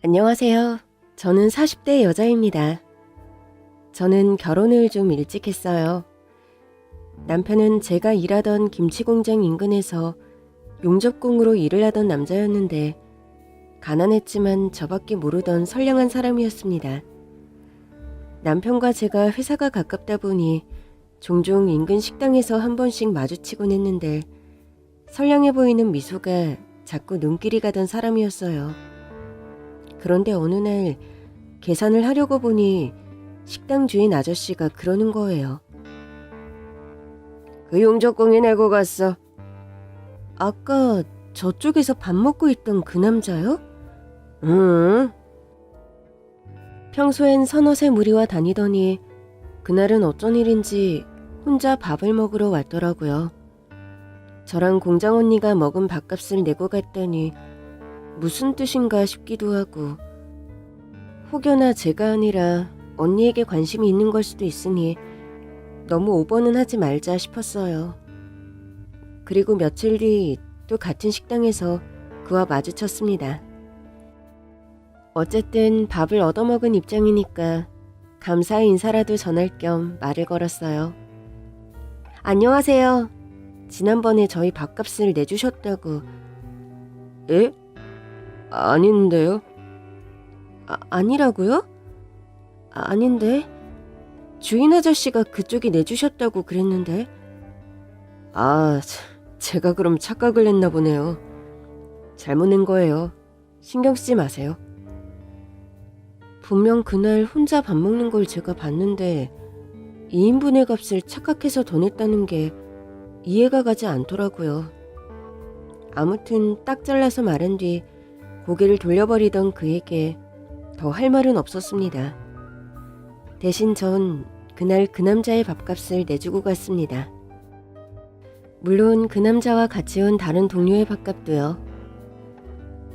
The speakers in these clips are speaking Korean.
안녕하세요. 저는 40대 여자입니다. 저는 결혼을 좀 일찍 했어요. 남편은 제가 일하던 김치 공장 인근에서 용접공으로 일을 하던 남자였는데 가난했지만 저밖에 모르던 선량한 사람이었습니다. 남편과 제가 회사가 가깝다 보니 종종 인근 식당에서 한 번씩 마주치곤 했는데 선량해 보이는 미소가 자꾸 눈길이 가던 사람이었어요. 그런데 어느 날 계산을 하려고 보니 식당 주인 아저씨가 그러는 거예요. 그 용접공이 내고 갔어. 아까 저쪽에서 밥 먹고 있던 그 남자요? 응. 평소엔 서너새 무리와 다니더니 그날은 어쩐 일인지 혼자 밥을 먹으러 왔더라고요. 저랑 공장 언니가 먹은 밥값을 내고 갔더니 무슨 뜻인가 싶기도 하고 혹여나 제가 아니라 언니에게 관심이 있는 걸 수도 있으니 너무 오버는 하지 말자 싶었어요. 그리고 며칠 뒤 또 같은 식당에서 그와 마주쳤습니다. 어쨌든 밥을 얻어먹은 입장이니까 감사의 인사라도 전할 겸 말을 걸었어요. 안녕하세요. 지난번에 저희 밥값을 내주셨다고. 에? 아닌데요? 아니라고요? 아닌데. 주인 아저씨가 그쪽이 내주셨다고 그랬는데. 제가 그럼 착각을 했나 보네요. 잘못 낸 거예요. 신경 쓰지 마세요. 분명 그날 혼자 밥 먹는 걸 제가 봤는데 2인분의 값을 착각해서 더 냈다는 게 이해가 가지 않더라고요. 아무튼 딱 잘라서 말한 뒤 고개를 돌려버리던 그에게 더 할 말은 없었습니다. 대신 전 그날 그 남자의 밥값을 내주고 갔습니다. 물론 그 남자와 같이 온 다른 동료의 밥값도요.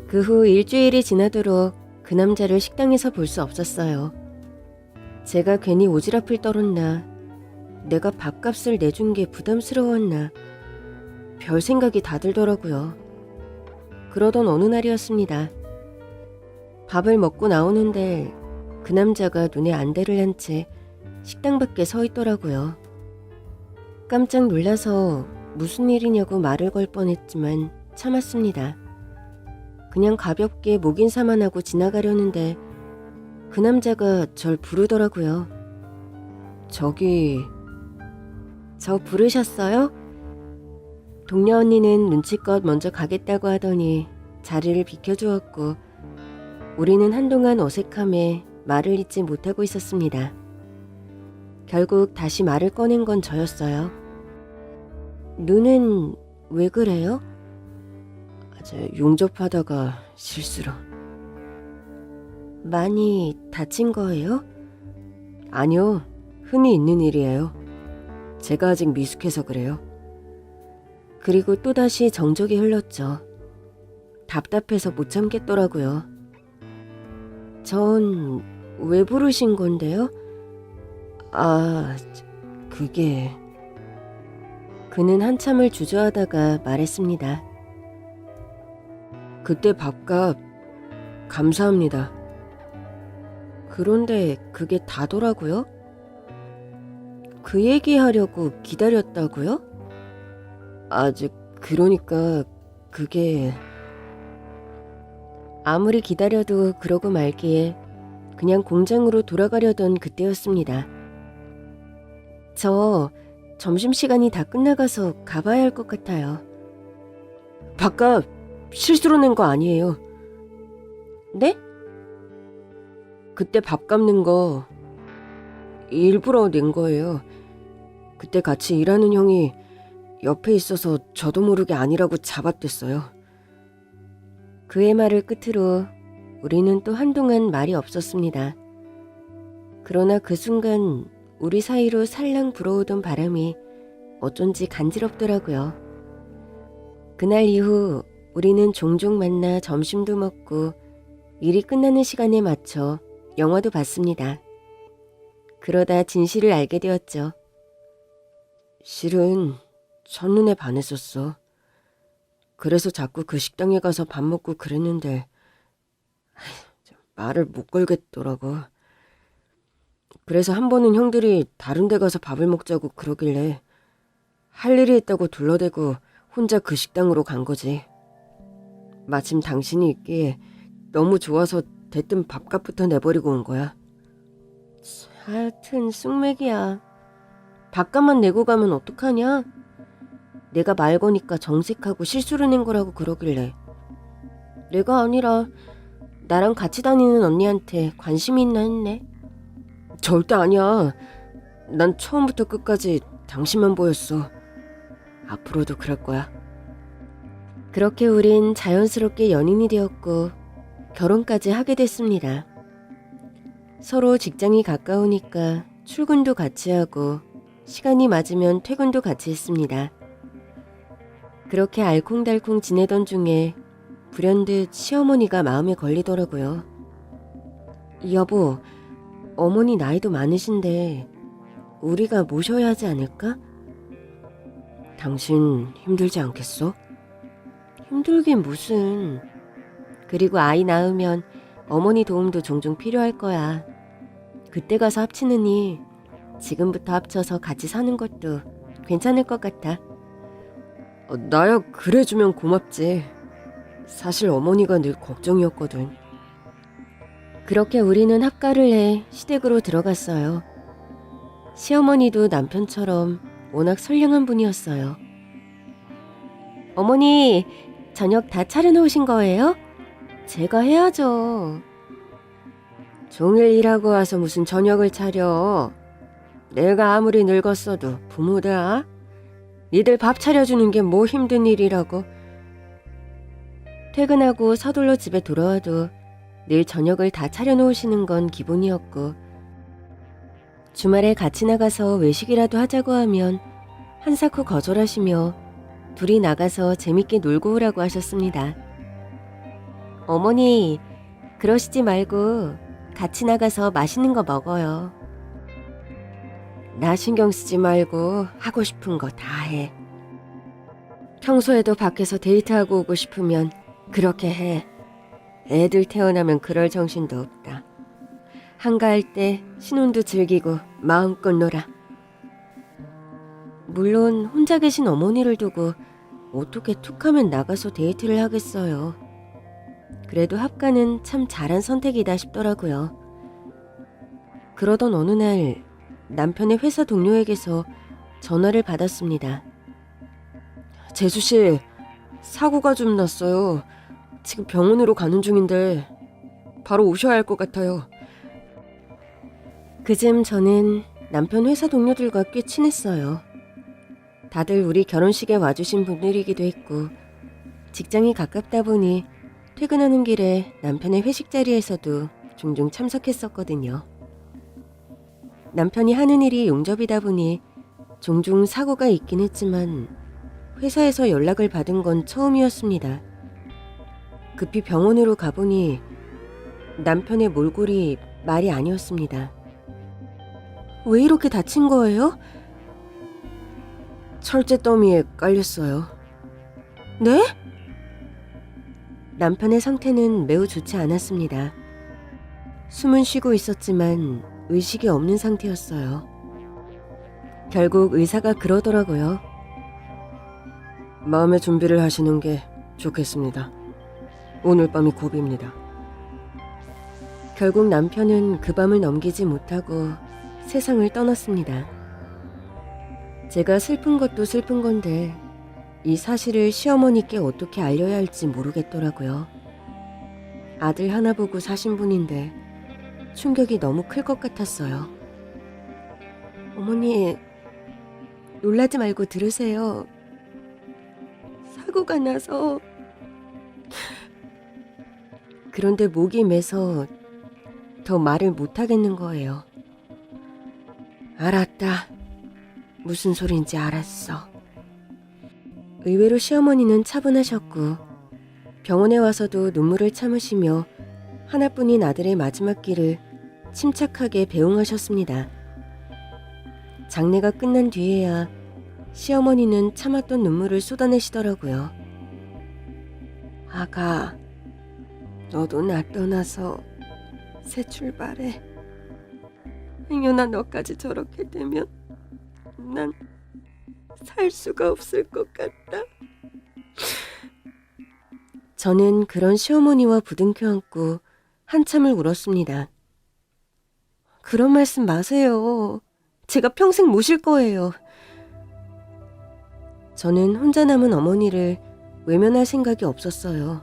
그 후 일주일이 지나도록 그 남자를 식당에서 볼 수 없었어요. 제가 괜히 오지랖을 떨었나, 내가 밥값을 내준 게 부담스러웠나, 별 생각이 다 들더라고요. 그러던 어느 날이었습니다. 밥을 먹고 나오는데 그 남자가 눈에 안대를 한 채 식당 밖에 서 있더라고요. 깜짝 놀라서 무슨 일이냐고 말을 걸 뻔했지만 참았습니다. 그냥 가볍게 목인사만 하고 지나가려는데 그 남자가 절 부르더라고요. 저 부르셨어요? 동료 언니는 눈치껏 먼저 가겠다고 하더니 자리를 비켜주었고 우리는 한동안 어색함에 말을 잇지 못하고 있었습니다. 결국 다시 말을 꺼낸 건 저였어요. 눈은 왜 그래요? 용접하다가 실수로. 많이 다친 거예요? 아니요, 흔히 있는 일이에요. 제가 아직 미숙해서 그래요. 그리고 또다시 정적이 흘렀죠. 답답해서 못 참겠더라고요. 전 왜 부르신 건데요? 그게... 그는 한참을 주저하다가 말했습니다. 그때 밥값 감사합니다. 그런데 그게 다더라고요? 그 얘기하려고 기다렸다고요? 그러니까 그게... 아무리 기다려도 그러고 말기에 그냥 공장으로 돌아가려던 그때였습니다. 저 점심시간이 다 끝나가서 가봐야 할 것 같아요. 밥값 실수로 낸 거 아니에요. 네? 그때 밥 갚는 거 일부러 낸 거예요. 그때 같이 일하는 형이 옆에 있어서 저도 모르게 아니라고 잡아댔어요. 그의 말을 끝으로 우리는 또 한동안 말이 없었습니다. 그러나 그 순간 우리 사이로 살랑 불어오던 바람이 어쩐지 간지럽더라고요. 그날 이후 우리는 종종 만나 점심도 먹고 일이 끝나는 시간에 맞춰 영화도 봤습니다. 그러다 진실을 알게 되었죠. 실은 첫눈에 반했었어. 그래서 자꾸 그 식당에 가서 밥 먹고 그랬는데 말을 못 걸겠더라고. 그래서 한 번은 형들이 다른 데 가서 밥을 먹자고 그러길래 할 일이 있다고 둘러대고 혼자 그 식당으로 간 거지. 마침 당신이 있기에 너무 좋아서 대뜸 밥값부터 내버리고 온 거야. 하여튼 쑥맥이야. 밥값만 내고 가면 어떡하냐? 내가 말 거니까 정색하고 실수를 낸 거라고 그러길래. 내가 아니라 나랑 같이 다니는 언니한테 관심이 있나 했네. 절대 아니야. 난 처음부터 끝까지 당신만 보였어. 앞으로도 그럴 거야. 그렇게 우린 자연스럽게 연인이 되었고 결혼까지 하게 됐습니다. 서로 직장이 가까우니까 출근도 같이 하고 시간이 맞으면 퇴근도 같이 했습니다. 그렇게 알콩달콩 지내던 중에 불현듯 시어머니가 마음에 걸리더라고요. 여보, 어머니 나이도 많으신데 우리가 모셔야 하지 않을까? 당신 힘들지 않겠어? 힘들긴 무슨. 그리고 아이 낳으면 어머니 도움도 종종 필요할 거야. 그때 가서 합치느니 지금부터 합쳐서 같이 사는 것도 괜찮을 것 같아. 나야 그래주면 고맙지. 사실 어머니가 늘 걱정이었거든. 그렇게 우리는 합가를 해 시댁으로 들어갔어요. 시어머니도 남편처럼 워낙 선량한 분이었어요. 어머니, 저녁 다 차려놓으신 거예요? 제가 해야죠. 종일 일하고 와서 무슨 저녁을 차려. 내가 아무리 늙었어도 부모다. 니들 밥 차려주는 게 뭐 힘든 일이라고. 퇴근하고 서둘러 집에 돌아와도 늘 저녁을 다 차려놓으시는 건 기본이었고, 주말에 같이 나가서 외식이라도 하자고 하면 한사코 거절하시며 둘이 나가서 재밌게 놀고 오라고 하셨습니다. 어머니, 그러시지 말고 같이 나가서 맛있는 거 먹어요. 나 신경 쓰지 말고 하고 싶은 거 다 해. 평소에도 밖에서 데이트하고 오고 싶으면 그렇게 해. 애들 태어나면 그럴 정신도 없다. 한가할 때 신혼도 즐기고 마음껏 놀아. 물론 혼자 계신 어머니를 두고 어떻게 툭하면 나가서 데이트를 하겠어요. 그래도 합가는 참 잘한 선택이다 싶더라고요. 그러던 어느 날 남편의 회사 동료에게서 전화를 받았습니다. 재수씨, 사고가 좀 났어요. 지금 병원으로 가는 중인데 바로 오셔야 할 것 같아요. 그즘 저는 남편 회사 동료들과 꽤 친했어요. 다들 우리 결혼식에 와주신 분들이기도 했고 직장이 가깝다 보니 퇴근하는 길에 남편의 회식 자리에서도 종종 참석했었거든요. 남편이 하는 일이 용접이다 보니 종종 사고가 있긴 했지만 회사에서 연락을 받은 건 처음이었습니다. 급히 병원으로 가보니 남편의 몰골이 말이 아니었습니다. 왜 이렇게 다친 거예요? 철제 더미에 깔렸어요. 네? 남편의 상태는 매우 좋지 않았습니다. 숨은 쉬고 있었지만 의식이 없는 상태였어요. 결국 의사가 그러더라고요. 마음의 준비를 하시는 게 좋겠습니다. 오늘 밤이 고비입니다. 결국 남편은 그 밤을 넘기지 못하고 세상을 떠났습니다. 제가 슬픈 것도 슬픈 건데 이 사실을 시어머니께 어떻게 알려야 할지 모르겠더라고요. 아들 하나 보고 사신 분인데 충격이 너무 클 것 같았어요. 어머니, 놀라지 말고 들으세요. 사고가 나서. 그런데 목이 메서 더 말을 못하겠는 거예요. 알았다. 무슨 소린지 알았어. 의외로 시어머니는 차분하셨고 병원에 와서도 눈물을 참으시며 하나뿐인 아들의 마지막 길을 침착하게 배웅하셨습니다. 장례가 끝난 뒤에야 시어머니는 참았던 눈물을 쏟아내시더라고요. 아가, 너도 나 떠나서 새 출발해. 행여나 너까지 저렇게 되면 난 살 수가 없을 것 같다. 저는 그런 시어머니와 부둥켜 안고 한참을 울었습니다. 그런 말씀 마세요. 제가 평생 모실 거예요. 저는 혼자 남은 어머니를 외면할 생각이 없었어요.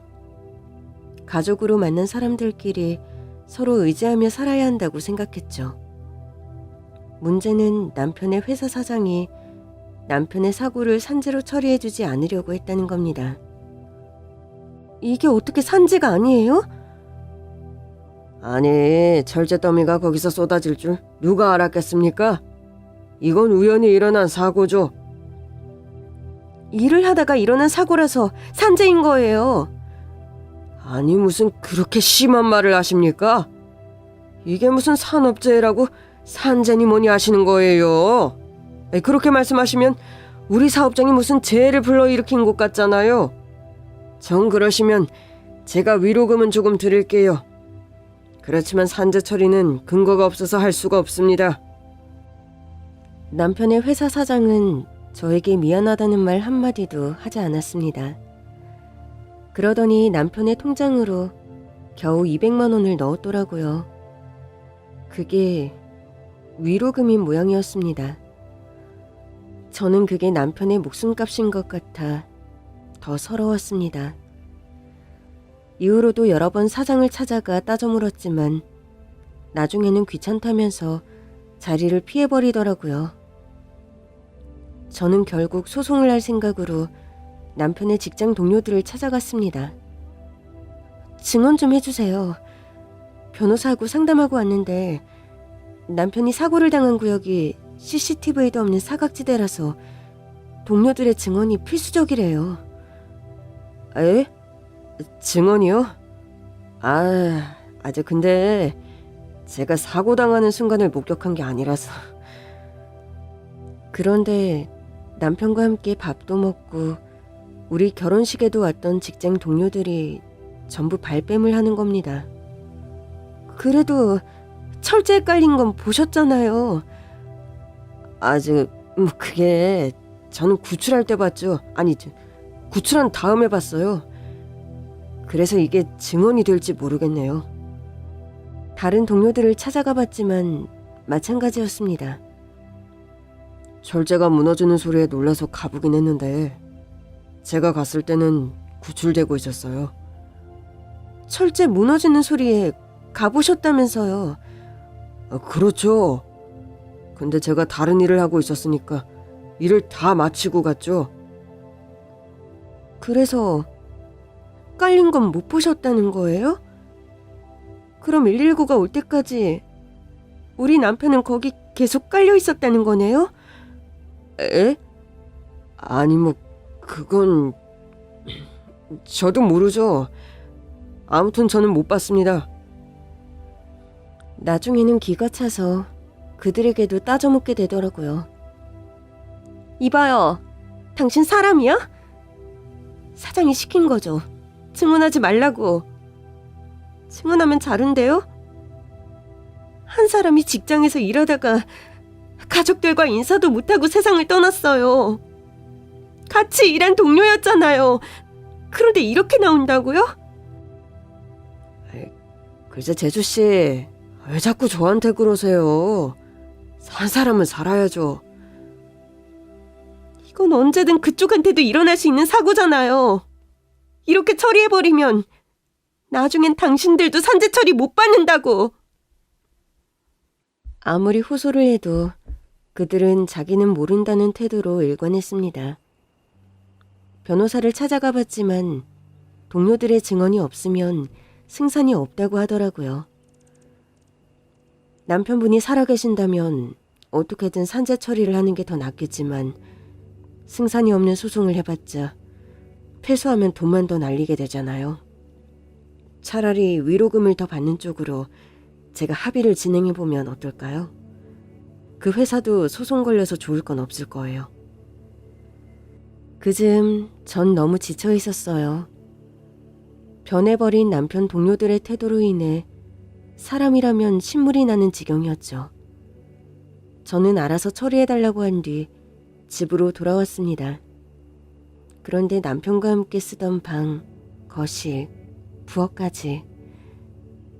가족으로 만난 사람들끼리 서로 의지하며 살아야 한다고 생각했죠. 문제는 남편의 회사 사장이 남편의 사고를 산재로 처리해주지 않으려고 했다는 겁니다. 이게 어떻게 산재가 아니에요? 아니, 철제 더미가 거기서 쏟아질 줄 누가 알았겠습니까? 이건 우연히 일어난 사고죠. 일을 하다가 일어난 사고라서 산재인 거예요. 아니, 무슨 그렇게 심한 말을 하십니까? 이게 무슨 산업재해라고 산재니 뭐니 하시는 거예요. 그렇게 말씀하시면 우리 사업장이 무슨 재해를 불러일으킨 것 같잖아요. 정 그러시면 제가 위로금은 조금 드릴게요. 그렇지만 산재 처리는 근거가 없어서 할 수가 없습니다. 남편의 회사 사장은 저에게 미안하다는 말 한마디도 하지 않았습니다. 그러더니 남편의 통장으로 겨우 200만 원을 넣었더라고요. 그게 위로금인 모양이었습니다. 저는 그게 남편의 목숨값인 것 같아 더 서러웠습니다. 이후로도 여러 번 사장을 찾아가 따져 물었지만 나중에는 귀찮다면서 자리를 피해버리더라고요. 저는 결국 소송을 할 생각으로 남편의 직장 동료들을 찾아갔습니다. 증언 좀 해주세요. 변호사하고 상담하고 왔는데 남편이 사고를 당한 구역이 CCTV에도 없는 사각지대라서 동료들의 증언이 필수적이래요. 에? 증언이요? 아주 근데 제가 사고 당하는 순간을 목격한 게 아니라서. 그런데 남편과 함께 밥도 먹고 우리 결혼식에도 왔던 직장 동료들이 전부 발뺌을 하는 겁니다. 그래도 철제에 깔린 건 보셨잖아요. 그게 저는 구출할 때 봤죠. 아니, 구출한 다음에 봤어요. 그래서 이게 증언이 될지 모르겠네요. 다른 동료들을 찾아가 봤지만 마찬가지였습니다. 철제가 무너지는 소리에 놀라서 가보긴 했는데 제가 갔을 때는 구출되고 있었어요. 철제 무너지는 소리에 가보셨다면서요. 그렇죠. 근데 제가 다른 일을 하고 있었으니까 일을 다 마치고 갔죠. 그래서 깔린 건 못 보셨다는 거예요? 그럼 119가 올 때까지 우리 남편은 거기 계속 깔려 있었다는 거네요? 에? 아니, 그건 저도 모르죠. 아무튼 저는 못 봤습니다. 나중에는 기가 차서 그들에게도 따져묻게 되더라고요. 이봐요, 당신 사람이야? 사장이 시킨 거죠. 증언하지 말라고. 증언하면 자른대요? 한 사람이 직장에서 일하다가 가족들과 인사도 못하고 세상을 떠났어요. 같이 일한 동료였잖아요. 그런데 이렇게 나온다고요? 글쎄, 제주씨, 왜 자꾸 저한테 그러세요? 산 사람은 살아야죠. 이건 언제든 그쪽한테도 일어날 수 있는 사고잖아요. 이렇게 처리해버리면 나중엔 당신들도 산재 처리 못 받는다고. 아무리 호소를 해도 그들은 자기는 모른다는 태도로 일관했습니다. 변호사를 찾아가 봤지만 동료들의 증언이 없으면 승산이 없다고 하더라고요. 남편분이 살아계신다면 어떻게든 산재 처리를 하는 게 더 낫겠지만 승산이 없는 소송을 해봤자 패소하면 돈만 더 날리게 되잖아요. 차라리 위로금을 더 받는 쪽으로 제가 합의를 진행해보면 어떨까요? 그 회사도 소송 걸려서 좋을 건 없을 거예요. 그즈음 전 너무 지쳐 있었어요. 변해버린 남편 동료들의 태도로 인해 사람이라면 신물이 나는 지경이었죠. 저는 알아서 처리해달라고 한 뒤 집으로 돌아왔습니다. 그런데 남편과 함께 쓰던 방, 거실, 부엌까지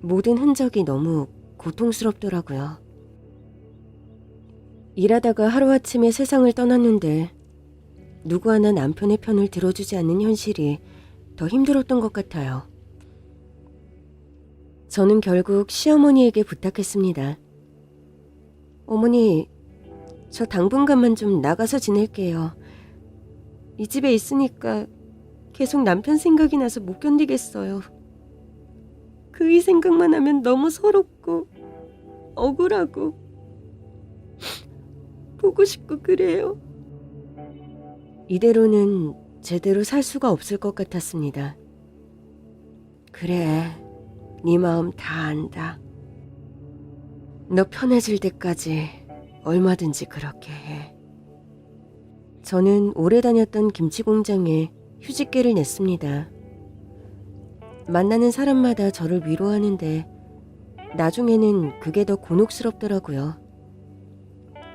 모든 흔적이 너무 고통스럽더라고요. 일하다가 하루아침에 세상을 떠났는데 누구 하나 남편의 편을 들어주지 않는 현실이 더 힘들었던 것 같아요. 저는 결국 시어머니에게 부탁했습니다. 어머니, 저 당분간만 좀 나가서 지낼게요. 이 집에 있으니까 계속 남편 생각이 나서 못 견디겠어요. 그의 생각만 하면 너무 서럽고 억울하고 보고 싶고 그래요. 이대로는 제대로 살 수가 없을 것 같았습니다. 그래, 네 마음 다 안다. 너 편해질 때까지 얼마든지 그렇게 해. 저는 오래 다녔던 김치 공장에 휴직계를 냈습니다. 만나는 사람마다 저를 위로하는데 나중에는 그게 더 곤혹스럽더라고요.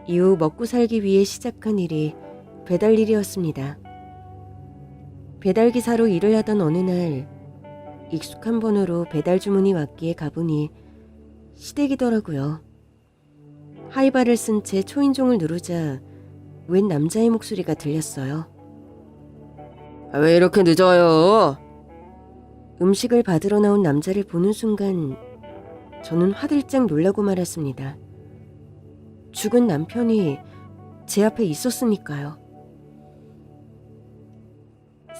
이후 먹고 살기 위해 시작한 일이 배달 일이었습니다. 배달기사로 일을 하던 어느 날 익숙한 번호로 배달 주문이 왔기에 가보니 시댁이더라고요. 하이바를 쓴 채 초인종을 누르자 웬 남자의 목소리가 들렸어요. 왜 이렇게 늦어요? 음식을 받으러 나온 남자를 보는 순간 저는 화들짝 놀라고 말았습니다. 죽은 남편이 제 앞에 있었으니까요.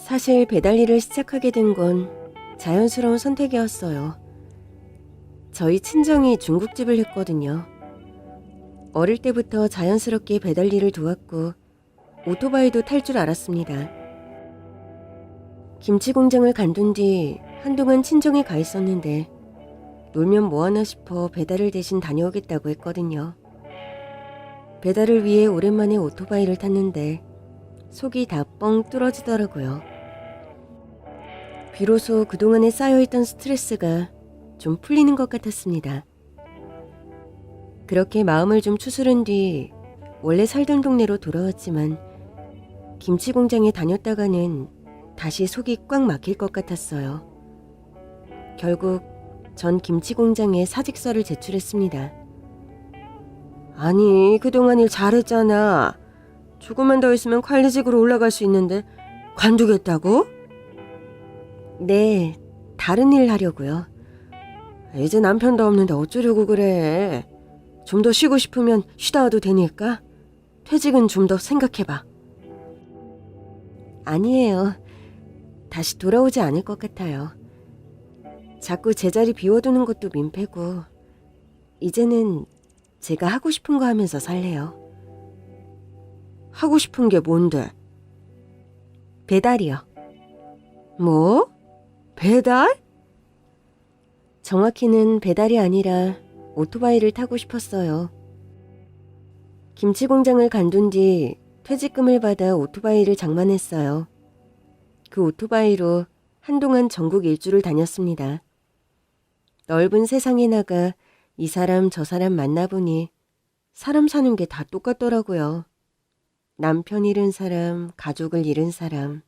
사실 배달 일을 시작하게 된 건 자연스러운 선택이었어요. 저희 친정이 중국집을 했거든요. 어릴 때부터 자연스럽게 배달 일을 도왔고 오토바이도 탈 줄 알았습니다. 김치 공장을 간둔 뒤 한동안 친정에 가 있었는데 놀면 뭐하나 싶어 배달을 대신 다녀오겠다고 했거든요. 배달을 위해 오랜만에 오토바이를 탔는데 속이 다 뻥 뚫어지더라고요. 비로소 그동안에 쌓여있던 스트레스가 좀 풀리는 것 같았습니다. 그렇게 마음을 좀 추스른 뒤 원래 살던 동네로 돌아왔지만 김치 공장에 다녔다가는 다시 속이 꽉 막힐 것 같았어요. 결국 전 김치 공장에 사직서를 제출했습니다. 아니, 그동안 일 잘했잖아. 조금만 더 있으면 관리직으로 올라갈 수 있는데 관두겠다고? 네, 다른 일 하려고요. 이제 남편도 없는데 어쩌려고 그래. 좀 더 쉬고 싶으면 쉬다 와도 되니까 퇴직은 좀 더 생각해봐. 아니에요. 다시 돌아오지 않을 것 같아요. 자꾸 제자리 비워두는 것도 민폐고 이제는 제가 하고 싶은 거 하면서 살래요. 하고 싶은 게 뭔데? 배달이요. 뭐? 배달? 정확히는 배달이 아니라 오토바이를 타고 싶었어요. 김치 공장을 간둔 뒤 퇴직금을 받아 오토바이를 장만했어요. 그 오토바이로 한동안 전국 일주를 다녔습니다. 넓은 세상에 나가 이 사람 저 사람 만나보니 사람 사는 게 다 똑같더라고요. 남편 잃은 사람, 가족을 잃은 사람.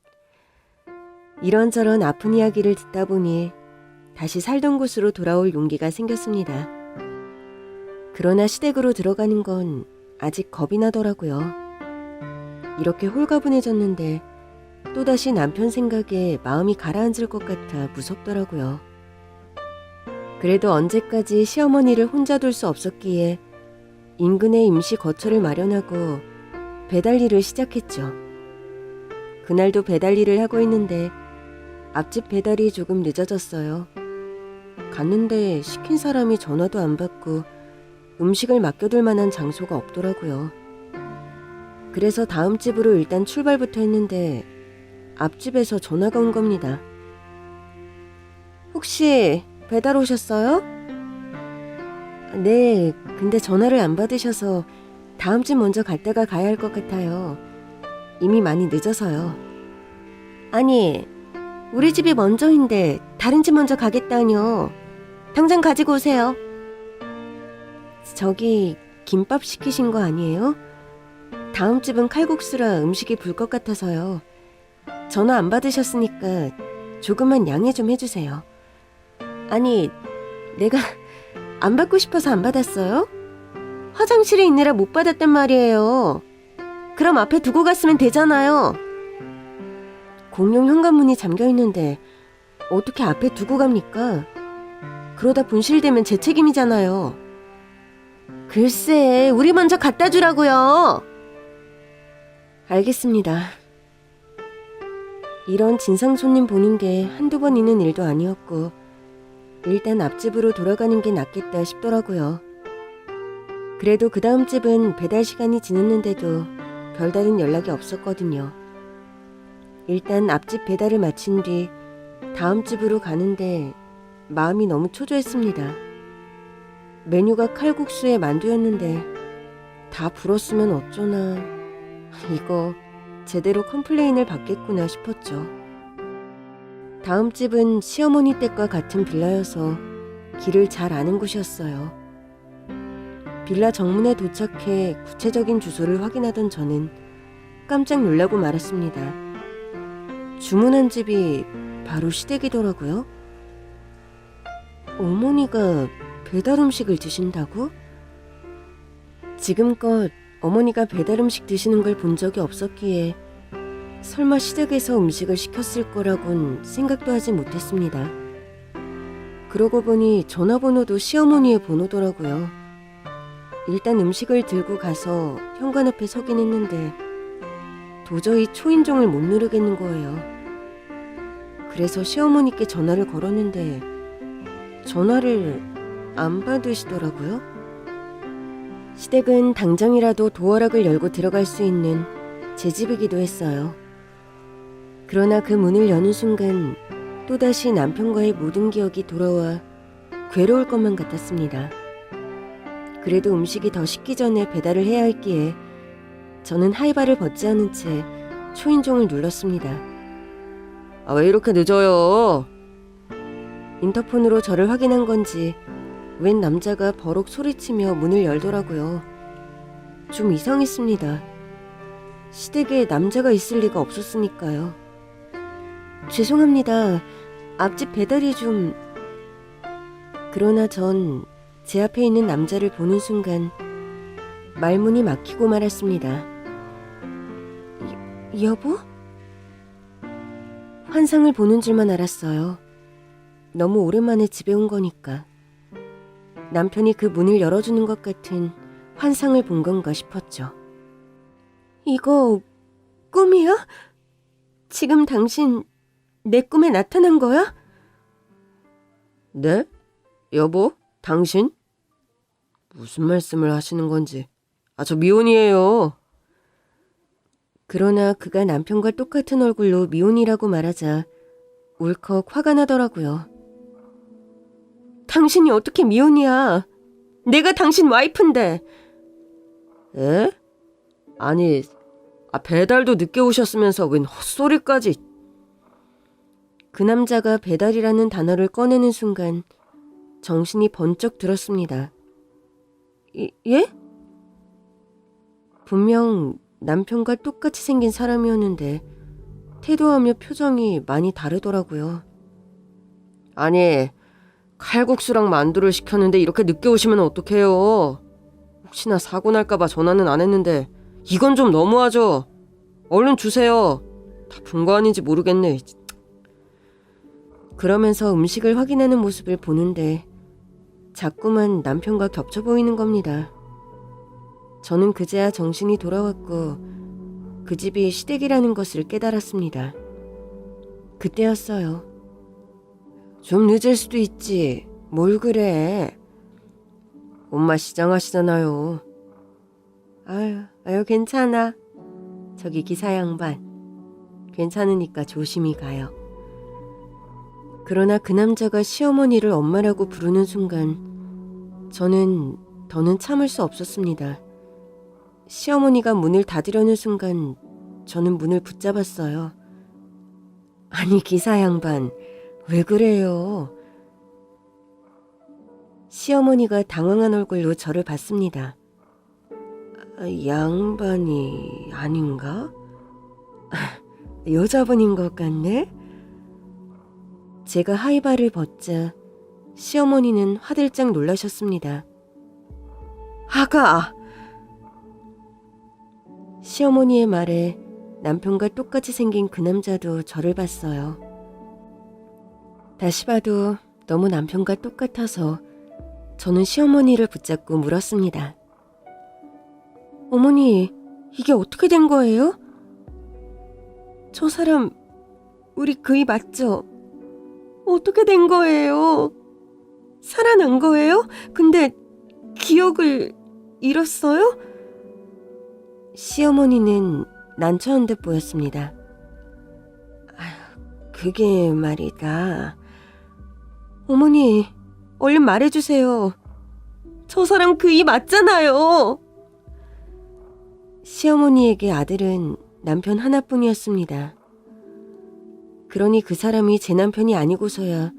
이런저런 아픈 이야기를 듣다 보니 다시 살던 곳으로 돌아올 용기가 생겼습니다. 그러나 시댁으로 들어가는 건 아직 겁이 나더라고요. 이렇게 홀가분해졌는데 또다시 남편 생각에 마음이 가라앉을 것 같아 무섭더라고요. 그래도 언제까지 시어머니를 혼자 둘 수 없었기에 인근에 임시 거처를 마련하고 배달 일을 시작했죠. 그날도 배달 일을 하고 있는데 앞집 배달이 조금 늦어졌어요. 갔는데 시킨 사람이 전화도 안 받고 음식을 맡겨둘 만한 장소가 없더라고요. 그래서 다음 집으로 일단 출발부터 했는데 앞집에서 전화가 온 겁니다. 혹시 배달 오셨어요? 네, 근데 전화를 안 받으셔서 다음 집 먼저 갔다가 가야 할 것 같아요. 이미 많이 늦어서요. 아니, 우리 집이 먼저인데 다른 집 먼저 가겠다뇨. 당장 가지고 오세요. 저기 김밥 시키신 거 아니에요? 다음 집은 칼국수라 음식이 불 것 같아서요. 전화 안 받으셨으니까 조금만 양해 좀 해주세요. 아니, 내가 안 받고 싶어서 안 받았어요? 화장실에 있느라 못 받았단 말이에요. 그럼 앞에 두고 갔으면 되잖아요. 공용 현관문이 잠겨있는데 어떻게 앞에 두고 갑니까? 그러다 분실되면 제 책임이잖아요. 글쎄, 우리 먼저 갖다 주라고요. 알겠습니다. 이런 진상 손님 보는 게 한두 번 있는 일도 아니었고 일단 앞집으로 돌아가는 게 낫겠다 싶더라고요. 그래도 그 다음 집은 배달 시간이 지났는데도 별다른 연락이 없었거든요. 일단 앞집 배달을 마친 뒤 다음 집으로 가는데 마음이 너무 초조했습니다. 메뉴가 칼국수에 만두였는데 다 불었으면 어쩌나. 이거 제대로 컴플레인을 받겠구나 싶었죠. 다음 집은 시어머니 댁과 같은 빌라여서 길을 잘 아는 곳이었어요. 빌라 정문에 도착해 구체적인 주소를 확인하던 저는 깜짝 놀라고 말았습니다. 주문한 집이 바로 시댁이더라고요. 어머니가 배달 음식을 드신다고? 지금껏 어머니가 배달 음식 드시는 걸 본 적이 없었기에 설마 시댁에서 음식을 시켰을 거라곤 생각도 하지 못했습니다. 그러고 보니 전화번호도 시어머니의 번호더라고요. 일단 음식을 들고 가서 현관 앞에 서긴 했는데 도저히 초인종을 못 누르겠는 거예요. 그래서 시어머니께 전화를 걸었는데 전화를 안 받으시더라고요. 시댁은 당장이라도 도어락을 열고 들어갈 수 있는 제 집이기도 했어요. 그러나 그 문을 여는 순간 또다시 남편과의 모든 기억이 돌아와 괴로울 것만 같았습니다. 그래도 음식이 더 식기 전에 배달을 해야 했기에 저는 하이바를 벗지 않은 채 초인종을 눌렀습니다. 왜 이렇게 늦어요? 인터폰으로 저를 확인한 건지 웬 남자가 버럭 소리치며 문을 열더라고요. 좀 이상했습니다. 시댁에 남자가 있을 리가 없었으니까요. 죄송합니다. 앞집 배달이 좀... 그러나 전 제 앞에 있는 남자를 보는 순간 말문이 막히고 말았습니다. 여보? 환상을 보는 줄만 알았어요. 너무 오랜만에 집에 온 거니까. 남편이 그 문을 열어주는 것 같은 환상을 본 건가 싶었죠. 이거 꿈이야? 지금 당신 내 꿈에 나타난 거야? 네? 여보? 당신? 무슨 말씀을 하시는 건지. 저 미혼이에요. 그러나 그가 남편과 똑같은 얼굴로 미혼이라고 말하자 울컥 화가 나더라고요. 당신이 어떻게 미혼이야? 내가 당신 와이프인데. 에? 아니, 배달도 늦게 오셨으면서 웬 헛소리까지. 그 남자가 배달이라는 단어를 꺼내는 순간 정신이 번쩍 들었습니다. 예? 분명 남편과 똑같이 생긴 사람이었는데 태도하며 표정이 많이 다르더라고요. 아니, 칼국수랑 만두를 시켰는데 이렇게 늦게 오시면 어떡해요? 혹시나 사고 날까봐 전화는 안 했는데 이건 좀 너무하죠? 얼른 주세요. 다 본 거 아닌지 모르겠네. 그러면서 음식을 확인하는 모습을 보는데 자꾸만 남편과 겹쳐 보이는 겁니다. 저는 그제야 정신이 돌아왔고 그 집이 시댁이라는 것을 깨달았습니다. 그때였어요. 좀 늦을 수도 있지. 뭘 그래. 엄마 시장하시잖아요. 아유 괜찮아. 저기 기사 양반. 괜찮으니까 조심히 가요. 그러나 그 남자가 시어머니를 엄마라고 부르는 순간 저는 더는 참을 수 없었습니다. 시어머니가 문을 닫으려는 순간 저는 문을 붙잡았어요. 아니 기사 양반, 왜 그래요? 시어머니가 당황한 얼굴로 저를 봤습니다. 양반이 아닌가? 여자분인 것 같네? 제가 하이바를 벗자 시어머니는 화들짝 놀라셨습니다. 아가! 시어머니의 말에 남편과 똑같이 생긴 그 남자도 저를 봤어요. 다시 봐도 너무 남편과 똑같아서 저는 시어머니를 붙잡고 물었습니다. 어머니, 이게 어떻게 된 거예요? 저 사람 우리 그이 맞죠? 어떻게 된 거예요? 살아난 거예요? 근데 기억을 잃었어요? 시어머니는 난처한 듯 보였습니다. 그게 말이다. 어머니, 얼른 말해주세요. 저 사람 그이 맞잖아요. 시어머니에게 아들은 남편 하나뿐이었습니다. 그러니 그 사람이 제 남편이 아니고서야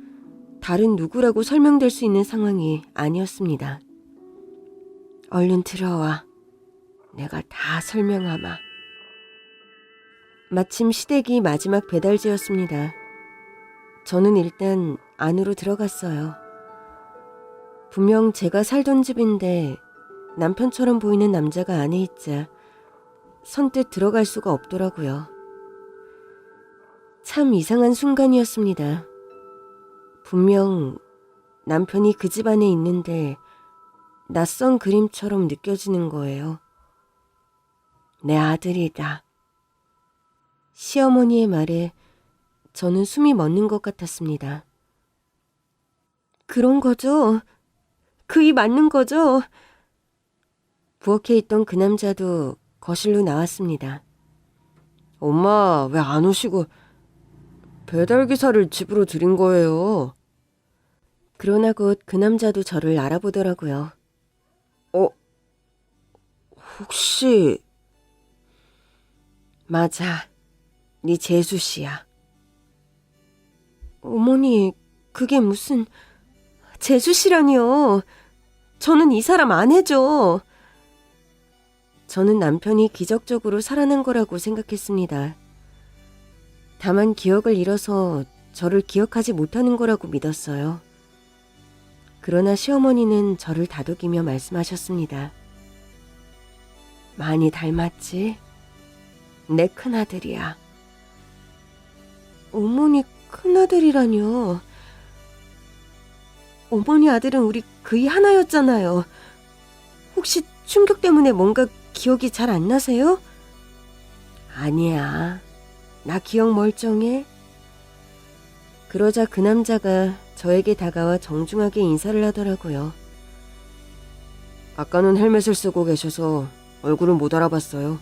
다른 누구라고 설명될 수 있는 상황이 아니었습니다. 얼른 들어와. 내가 다 설명하마. 마침 시댁이 마지막 배달제였습니다. 저는 일단 안으로 들어갔어요. 분명 제가 살던 집인데 남편처럼 보이는 남자가 안에 있자 선뜻 들어갈 수가 없더라고요. 참 이상한 순간이었습니다. 분명 남편이 그 집 안에 있는데 낯선 그림처럼 느껴지는 거예요. 내 아들이다. 시어머니의 말에 저는 숨이 멎는 것 같았습니다. 그런 거죠? 그이 맞는 거죠? 부엌에 있던 그 남자도 거실로 나왔습니다. 엄마, 왜 안 오시고 배달기사를 집으로 들인 거예요? 그러나 곧 그 남자도 저를 알아보더라고요. 혹시... 맞아, 네 재수 씨야. 어머니, 그게 무슨... 재수 씨라니요. 저는 이 사람 아내죠. 저는 남편이 기적적으로 살아난 거라고 생각했습니다. 다만 기억을 잃어서 저를 기억하지 못하는 거라고 믿었어요. 그러나 시어머니는 저를 다독이며 말씀하셨습니다. 많이 닮았지? 내 큰아들이야. 어머니 큰아들이라뇨. 어머니 아들은 우리 그이 하나였잖아요. 혹시 충격 때문에 뭔가 기억이 잘 안 나세요? 아니야. 나 기억 멀쩡해. 그러자 그 남자가 저에게 다가와 정중하게 인사를 하더라고요. 아까는 헬멧을 쓰고 계셔서 얼굴은 못 알아봤어요.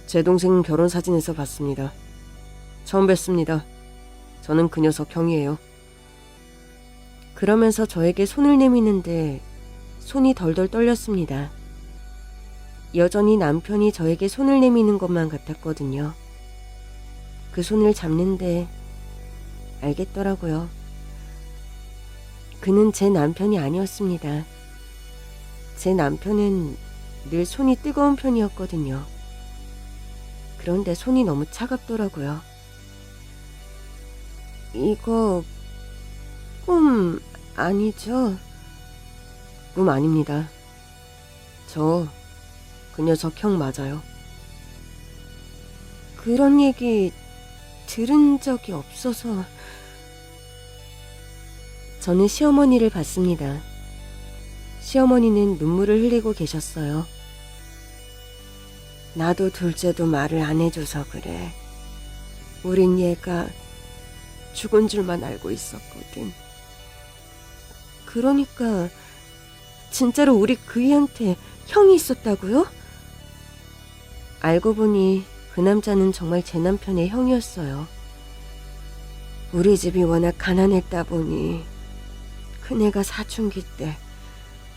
제 동생 결혼 사진에서 봤습니다. 처음 뵙습니다. 저는 그 녀석 형이에요. 그러면서 저에게 손을 내미는데 손이 덜덜 떨렸습니다. 여전히 남편이 저에게 손을 내미는 것만 같았거든요. 그 손을 잡는데 알겠더라고요. 그는 제 남편이 아니었습니다. 제 남편은 늘 손이 뜨거운 편이었거든요. 그런데 손이 너무 차갑더라고요. 이거 꿈 아니죠? 꿈 아닙니다. 저 그 녀석 형 맞아요. 그런 얘기 들은 적이 없어서. 저는 시어머니를 봤습니다. 시어머니는 눈물을 흘리고 계셨어요. 나도 둘째도 말을 안 해줘서 그래. 우린 얘가 죽은 줄만 알고 있었거든. 그러니까 진짜로 우리 그이한테 형이 있었다고요? 알고 보니 그 남자는 정말 제 남편의 형이었어요. 우리 집이 워낙 가난했다 보니 큰애가 사춘기 때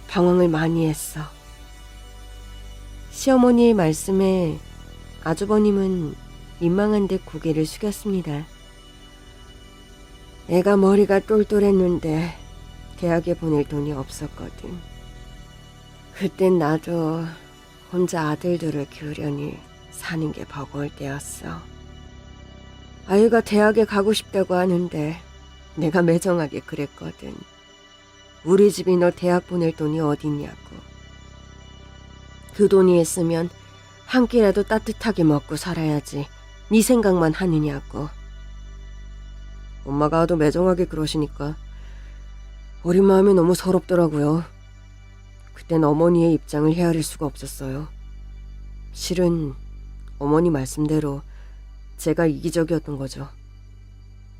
방황을 많이 했어. 시어머니의 말씀에 아주버님은 민망한 듯 고개를 숙였습니다. 애가 머리가 똘똘했는데 대학에 보낼 돈이 없었거든. 그땐 나도 혼자 아들들을 키우려니 사는 게 버거울 때였어. 아이가 대학에 가고 싶다고 하는데 내가 매정하게 그랬거든. 우리 집이 너 대학 보낼 돈이 어딨냐고. 그 돈이 있으면 한 끼라도 따뜻하게 먹고 살아야지 네 생각만 하느냐고. 엄마가 하도 매정하게 그러시니까 어린 마음이 너무 서럽더라고요. 그땐 어머니의 입장을 헤아릴 수가 없었어요. 실은 어머니 말씀대로 제가 이기적이었던 거죠.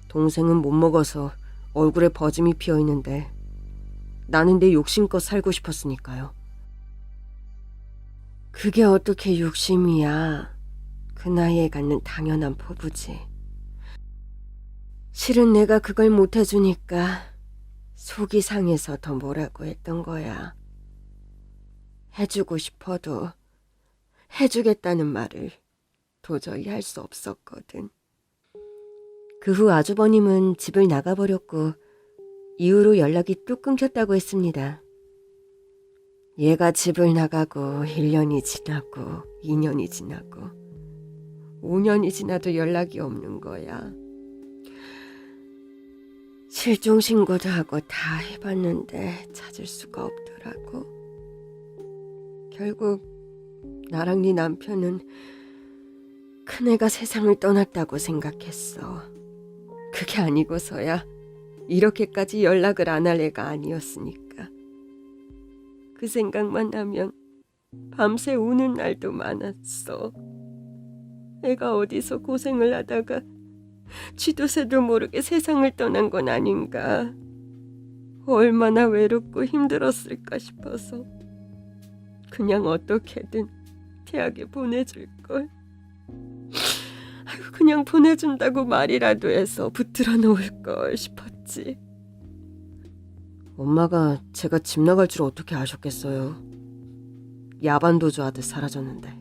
동생은 못 먹어서 얼굴에 버짐이 피어 있는데 나는 내 욕심껏 살고 싶었으니까요. 그게 어떻게 욕심이야. 그 나이에 갖는 당연한 포부지. 실은 내가 그걸 못 해주니까 속이 상해서 더 뭐라고 했던 거야. 해주고 싶어도 해주겠다는 말을 도저히 할 수 없었거든. 그 후 아주버님은 집을 나가버렸고 이후로 연락이 뚝 끊겼다고 했습니다. 얘가 집을 나가고 1년이 지나고 2년이 지나고 5년이 지나도 연락이 없는 거야. 실종 신고도 하고 다 해봤는데 찾을 수가 없더라고. 결국 나랑 네 남편은 큰애가 세상을 떠났다고 생각했어. 그게 아니고서야 이렇게까지 연락을 안 할 애가 아니었으니까. 그 생각만 하면 밤새 우는 날도 많았어. 애가 어디서 고생을 하다가 쥐도 새도 모르게 세상을 떠난 건 아닌가. 얼마나 외롭고 힘들었을까 싶어서 그냥 어떻게든 대학에 보내줄걸. 그냥 보내준다고 말이라도 해서 붙들어 놓을걸 싶었지. 엄마가 제가 집 나갈 줄 어떻게 아셨겠어요. 야반도주 하듯 사라졌는데.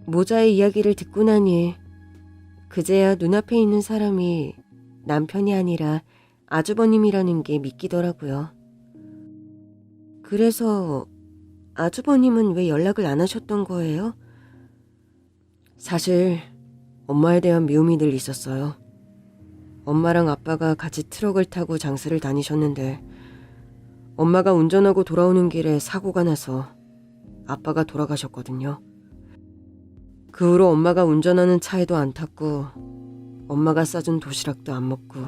모자의 이야기를 듣고 나니 그제야 눈앞에 있는 사람이 남편이 아니라 아주버님이라는 게 믿기더라고요. 그래서 아주버님은 왜 연락을 안 하셨던 거예요? 사실 엄마에 대한 미움이 늘 있었어요. 엄마랑 아빠가 같이 트럭을 타고 장사를 다니셨는데 엄마가 운전하고 돌아오는 길에 사고가 나서 아빠가 돌아가셨거든요. 그 후로 엄마가 운전하는 차에도 안 탔고 엄마가 싸준 도시락도 안 먹고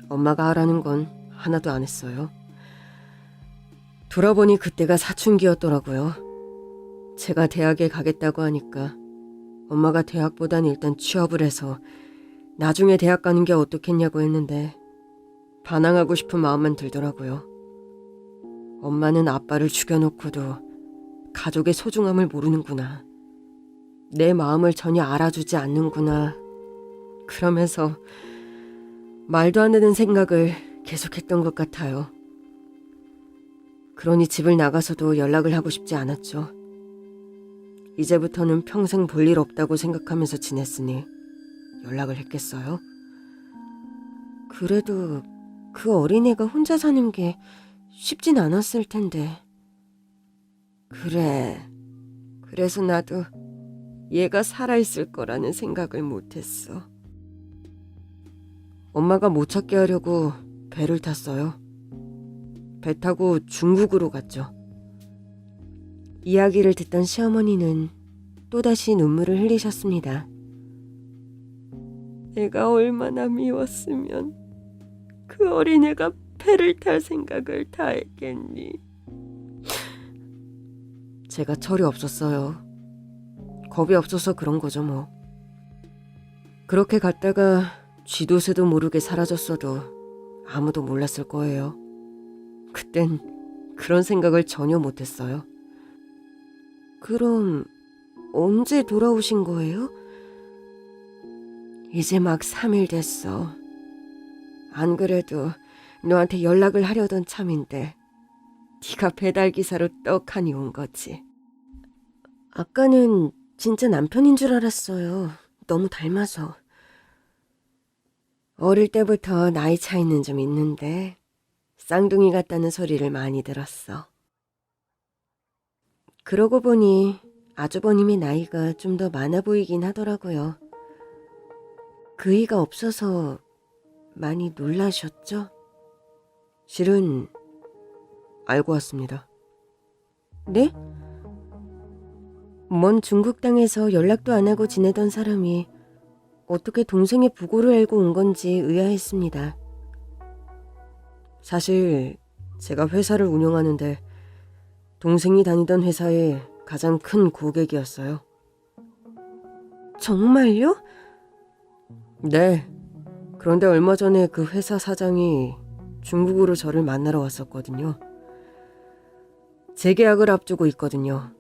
엄마가 하라는 건 하나도 안 했어요. 돌아보니 그때가 사춘기였더라고요. 제가 대학에 가겠다고 하니까 엄마가 대학보단 일단 취업을 해서 나중에 대학 가는 게 어떻겠냐고 했는데 반항하고 싶은 마음만 들더라고요. 엄마는 아빠를 죽여놓고도 가족의 소중함을 모르는구나. 내 마음을 전혀 알아주지 않는구나. 그러면서 말도 안 되는 생각을 계속했던 것 같아요. 그러니 집을 나가서도 연락을 하고 싶지 않았죠. 이제부터는 평생 볼 일 없다고 생각하면서 지냈으니 연락을 했겠어요? 그래도 그 어린애가 혼자 사는 게 쉽진 않았을 텐데. 그래서 나도 얘가 살아있을 거라는 생각을 못했어. 엄마가 못 찾게 하려고 배를 탔어요. 배 타고 중국으로 갔죠. 이야기를 듣던 시어머니는 또다시 눈물을 흘리셨습니다. 내가 얼마나 미웠으면 그 어린애가 배를 탈 생각을 다 했겠니. 제가 철이 없었어요. 겁이 없어서 그런 거죠 뭐. 그렇게 갔다가 쥐도 새도 모르게 사라졌어도 아무도 몰랐을 거예요. 그땐 그런 생각을 전혀 못했어요. 그럼 언제 돌아오신 거예요? 이제 막 3일 됐어. 안 그래도 너한테 연락을 하려던 참인데 네가 배달기사로 떡하니 온 거지. 아까는 진짜 남편인 줄 알았어요. 너무 닮아서. 어릴 때부터 나이 차이는 좀 있는데 쌍둥이 같다는 소리를 많이 들었어. 그러고 보니 아주버님의 나이가 좀 더 많아 보이긴 하더라고요. 그이가 없어서 많이 놀라셨죠? 실은 알고 왔습니다. 네? 먼 중국 땅에서 연락도 안 하고 지내던 사람이 어떻게 동생의 부고를 알고 온 건지 의아했습니다. 사실 제가 회사를 운영하는데 동생이 다니던 회사의 가장 큰 고객이었어요. 정말요? 네. 그런데 얼마 전에 그 회사 사장이 중국으로 저를 만나러 왔었거든요. 재계약을 앞두고 있거든요.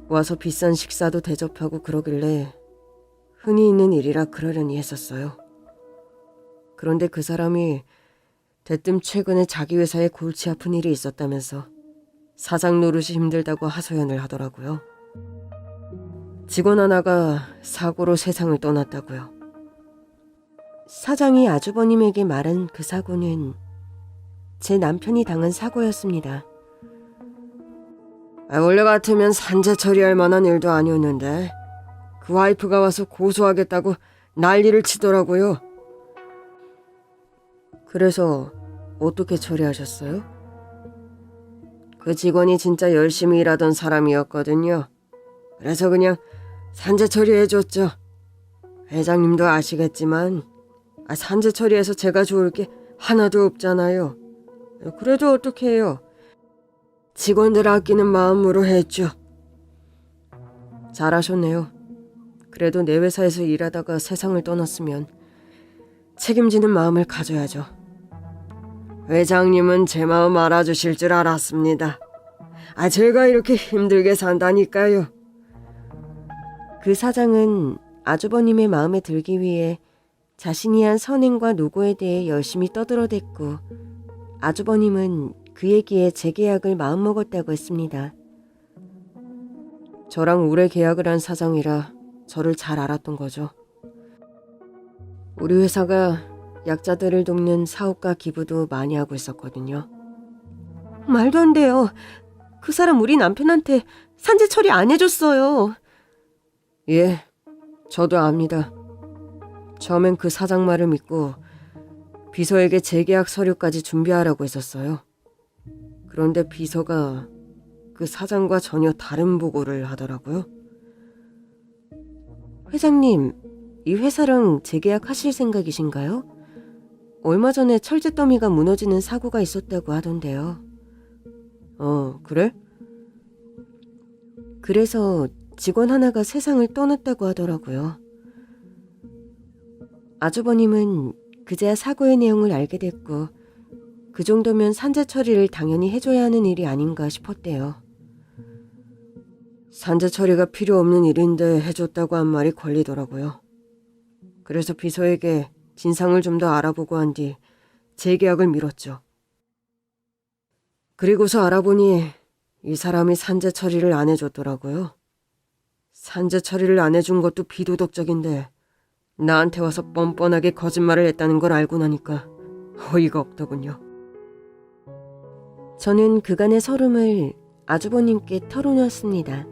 와서 비싼 식사도 대접하고 그러길래 흔히 있는 일이라 그러려니 했었어요. 그런데 그 사람이 대뜸 최근에 자기 회사에 골치 아픈 일이 있었다면서 사장 노릇이 힘들다고 하소연을 하더라고요. 직원 하나가 사고로 세상을 떠났다고요. 사장이 아주버님에게 말한 그 사고는 제 남편이 당한 사고였습니다. 원래 같으면 산재 처리할 만한 일도 아니었는데 그 와이프가 와서 고소하겠다고 난리를 치더라고요. 그래서 어떻게 처리하셨어요? 그 직원이 진짜 열심히 일하던 사람이었거든요. 그래서 그냥 산재 처리해줬죠. 회장님도 아시겠지만 산재 처리해서 제가 좋을 게 하나도 없잖아요. 그래도 어떻게 해요? 직원들 아끼는 마음으로 했죠. 잘하셨네요. 그래도 내 회사에서 일하다가 세상을 떠났으면 책임지는 마음을 가져야죠. 회장님은 제 마음 알아주실 줄 알았습니다. 제가 이렇게 힘들게 산다니까요. 그 사장은 아주버님의 마음에 들기 위해 자신이 한 선행과 노고에 대해 열심히 떠들어댔고 아주버님은 그 얘기에 재계약을 마음먹었다고 했습니다. 저랑 오래 계약을 한 사장이라 저를 잘 알았던 거죠. 우리 회사가 약자들을 돕는 사업과 기부도 많이 하고 있었거든요. 말도 안 돼요. 그 사람 우리 남편한테 산재 처리 안 해줬어요. 예, 저도 압니다. 처음엔 그 사장 말을 믿고 비서에게 재계약 서류까지 준비하라고 했었어요. 그런데 비서가 그 사장과 전혀 다른 보고를 하더라고요. 회장님, 이 회사랑 재계약하실 생각이신가요? 얼마 전에 철제 더미가 무너지는 사고가 있었다고 하던데요. 그래? 그래서 직원 하나가 세상을 떠났다고 하더라고요. 아주버님은 그제야 사고의 내용을 알게 됐고 그 정도면 산재 처리를 당연히 해줘야 하는 일이 아닌가 싶었대요. 산재 처리가 필요 없는 일인데 해줬다고 한 말이 걸리더라고요. 그래서 비서에게 진상을 좀 더 알아보고 한 뒤 재계약을 미뤘죠. 그리고서 알아보니 이 사람이 산재 처리를 안 해줬더라고요. 산재 처리를 안 해준 것도 비도덕적인데 나한테 와서 뻔뻔하게 거짓말을 했다는 걸 알고 나니까 어이가 없더군요. 저는 그간의 서름을 아주버님께 털어놓았습니다.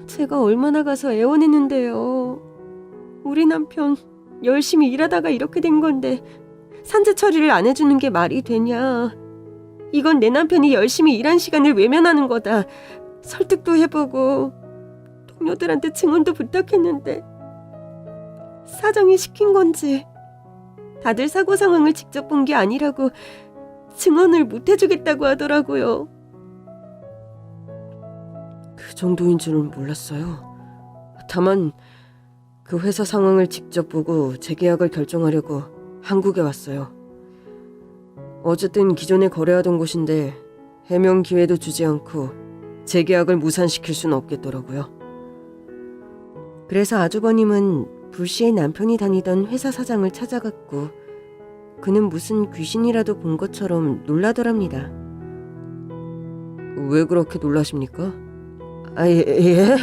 제가 얼마나 가서 애원했는데요. 우리 남편 열심히 일하다가 이렇게 된 건데 산재 처리를 안 해주는 게 말이 되냐. 이건 내 남편이 열심히 일한 시간을 외면하는 거다. 설득도 해보고 동료들한테 증언도 부탁했는데 사장이 시킨 건지 다들 사고 상황을 직접 본 게 아니라고 증언을 못 해주겠다고 하더라고요. 그 정도인 줄은 몰랐어요. 다만 그 회사 상황을 직접 보고 재계약을 결정하려고 한국에 왔어요. 어쨌든 기존에 거래하던 곳인데 해명 기회도 주지 않고 재계약을 무산시킬 수는 없겠더라고요. 그래서 아주버님은 불시에 남편이 다니던 회사 사장을 찾아갔고 그는 무슨 귀신이라도 본 것처럼 놀라더랍니다. 왜 그렇게 놀라십니까? 예?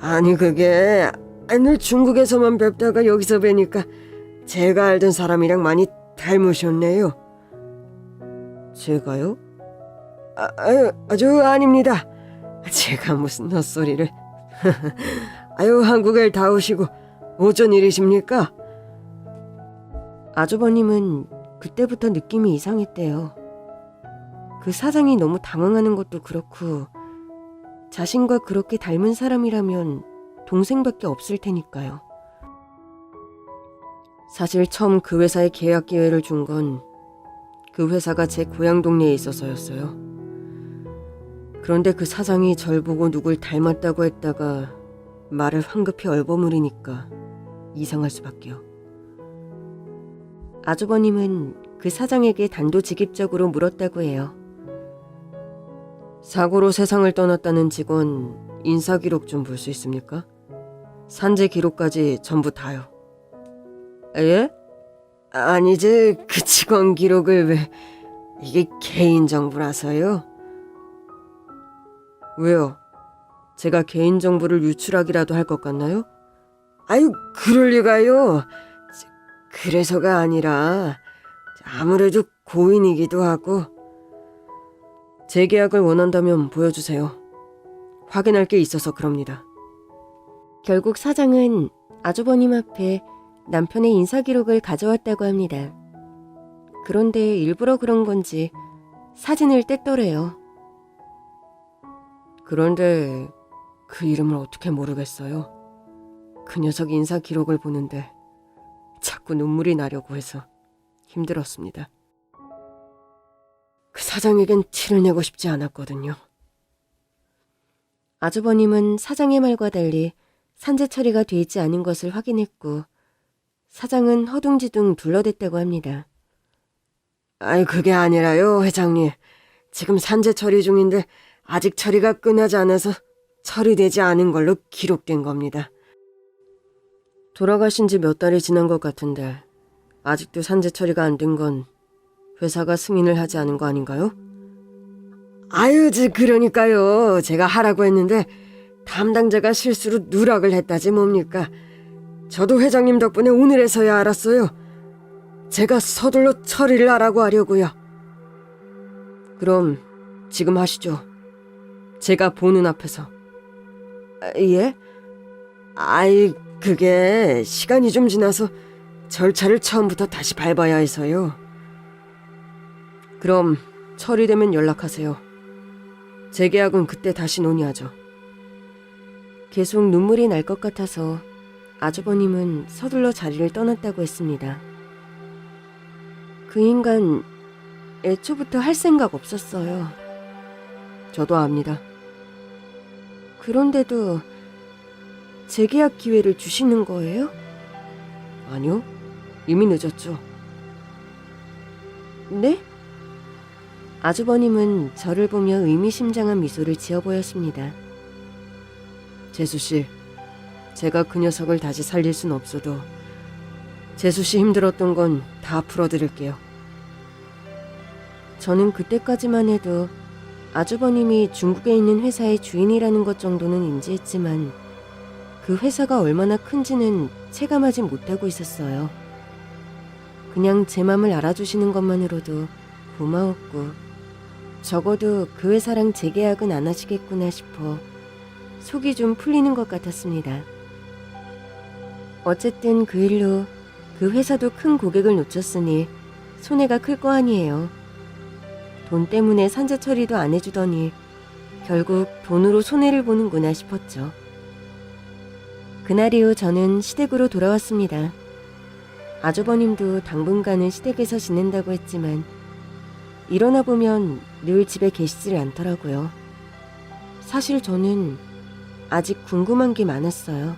아니 그게 늘 중국에서만 뵙다가 여기서 뵈니까 제가 알던 사람이랑 많이 닮으셨네요. 제가요? 아주 아닙니다. 제가 무슨 헛소리를. 아유, 한국에 다 오시고 어쩐 일이십니까? 아주버님은 그때부터 느낌이 이상했대요. 그 사장이 너무 당황하는 것도 그렇고 자신과 그렇게 닮은 사람이라면 동생밖에 없을 테니까요. 사실 처음 그 회사에 계약 기회를 준 건 그 회사가 제 고향 동네에 있어서였어요. 그런데 그 사장이 절 보고 누굴 닮았다고 했다가 말을 황급히 얼버무리니까 이상할 수밖에요. 아주버님은 그 사장에게 단도직입적으로 물었다고 해요. 사고로 세상을 떠났다는 직원 인사기록 좀 볼 수 있습니까? 산재 기록까지 전부 다요. 예? 아니지, 그 직원 기록을 왜... 이게 개인정보라서요. 왜요? 제가 개인정보를 유출하기라도 할 것 같나요? 아유, 그럴 리가요. 그래서가 아니라 아무래도 고인이기도 하고. 재계약을 원한다면 보여주세요. 확인할 게 있어서 그럽니다. 결국 사장은 아주버님 앞에 남편의 인사기록을 가져왔다고 합니다. 그런데 일부러 그런 건지 사진을 뗐더래요. 그런데 그 이름을 어떻게 모르겠어요? 그 녀석 인사기록을 보는데 자꾸 눈물이 나려고 해서 힘들었습니다. 그 사장에겐 티를 내고 싶지 않았거든요. 아주버님은 사장의 말과 달리 산재 처리가 돼 있지 않은 것을 확인했고 사장은 허둥지둥 둘러댔다고 합니다. 아이, 그게 아니라요, 회장님. 지금 산재 처리 중인데 아직 처리가 끝나지 않아서 처리되지 않은 걸로 기록된 겁니다. 돌아가신 지 몇 달이 지난 것 같은데 아직도 산재 처리가 안 된 건 회사가 승인을 하지 않은 거 아닌가요? 아유, 그러니까요. 제가 하라고 했는데 담당자가 실수로 누락을 했다지 뭡니까. 저도 회장님 덕분에 오늘에서야 알았어요. 제가 서둘러 처리를 하려고요. 그럼 지금 하시죠. 제가 보는 앞에서. 예? 아이, 그게 시간이 좀 지나서 절차를 처음부터 다시 밟아야 해서요. 그럼 처리되면 연락하세요. 재계약은 그때 다시 논의하죠. 계속 눈물이 날 것 같아서 아주버님은 서둘러 자리를 떠났다고 했습니다. 그 인간 애초부터 할 생각 없었어요. 저도 압니다. 그런데도 재계약 기회를 주시는 거예요? 아니요. 이미 늦었죠. 네? 아주버님은 저를 보며 의미심장한 미소를 지어 보였습니다. 재수씨, 제가 그 녀석을 다시 살릴 순 없어도 재수씨 힘들었던 건 다 풀어드릴게요. 저는 그때까지만 해도 아주버님이 중국에 있는 회사의 주인이라는 것 정도는 인지했지만 그 회사가 얼마나 큰지는 체감하지 못하고 있었어요. 그냥 제 맘을 알아주시는 것만으로도 고마웠고 적어도 그 회사랑 재계약은 안 하시겠구나 싶어 속이 좀 풀리는 것 같았습니다. 어쨌든 그 일로 그 회사도 큰 고객을 놓쳤으니 손해가 클 거 아니에요. 돈 때문에 산재 처리도 안 해주더니 결국 돈으로 손해를 보는구나 싶었죠. 그날 이후 저는 시댁으로 돌아왔습니다. 아주버님도 당분간은 시댁에서 지낸다고 했지만 일어나 보면 늘 집에 계시질 않더라고요. 사실 저는 아직 궁금한 게 많았어요.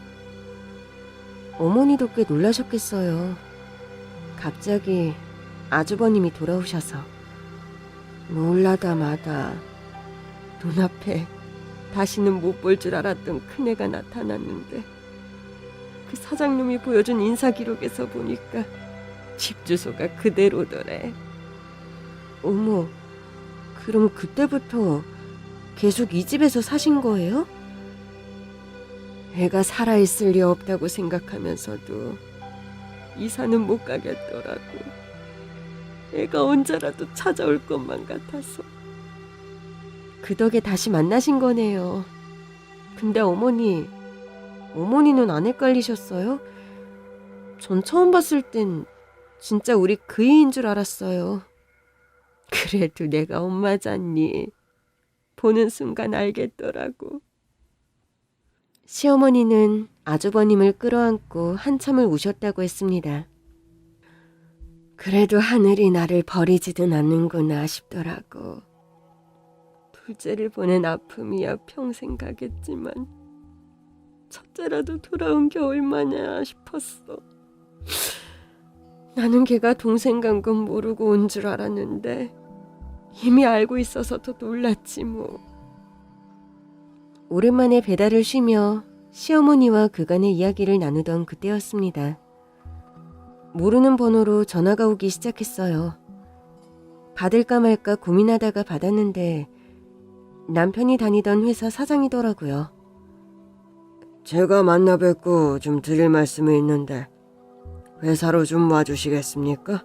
어머니도 꽤 놀라셨겠어요. 갑자기 아주버님이 돌아오셔서 몰라다 마다 눈앞에 다시는 못 볼 줄 알았던 큰애가 나타났는데 그 사장님이 보여준 인사기록에서 보니까 집 주소가 그대로더래. 어머, 그럼 그때부터 계속 이 집에서 사신 거예요? 애가 살아있을 리 없다고 생각하면서도 이사는 못 가겠더라고. 애가 언제라도 찾아올 것만 같아서. 그 덕에 다시 만나신 거네요. 근데 어머니는 안 헷갈리셨어요? 전 처음 봤을 땐 진짜 우리 그이인 줄 알았어요. 그래도 내가 엄마잖니. 보는 순간 알겠더라고. 시어머니는 아주버님을 끌어안고 한참을 우셨다고 했습니다. 그래도 하늘이 나를 버리지든 않는구나 싶더라고. 둘째를 보낸 아픔이야 평생 가겠지만 첫째라도 돌아온 게 얼마냐 싶었어. 나는 걔가 동생 간 건 모르고 온 줄 알았는데 이미 알고 있어서 더 놀랐지 뭐. 오랜만에 배달을 쉬며 시어머니와 그간의 이야기를 나누던 그때였습니다. 모르는 번호로 전화가 오기 시작했어요. 받을까 말까 고민하다가 받았는데 남편이 다니던 회사 사장이더라고요. 제가 만나 뵙고 좀 드릴 말씀이 있는데 회사로 좀 와주시겠습니까?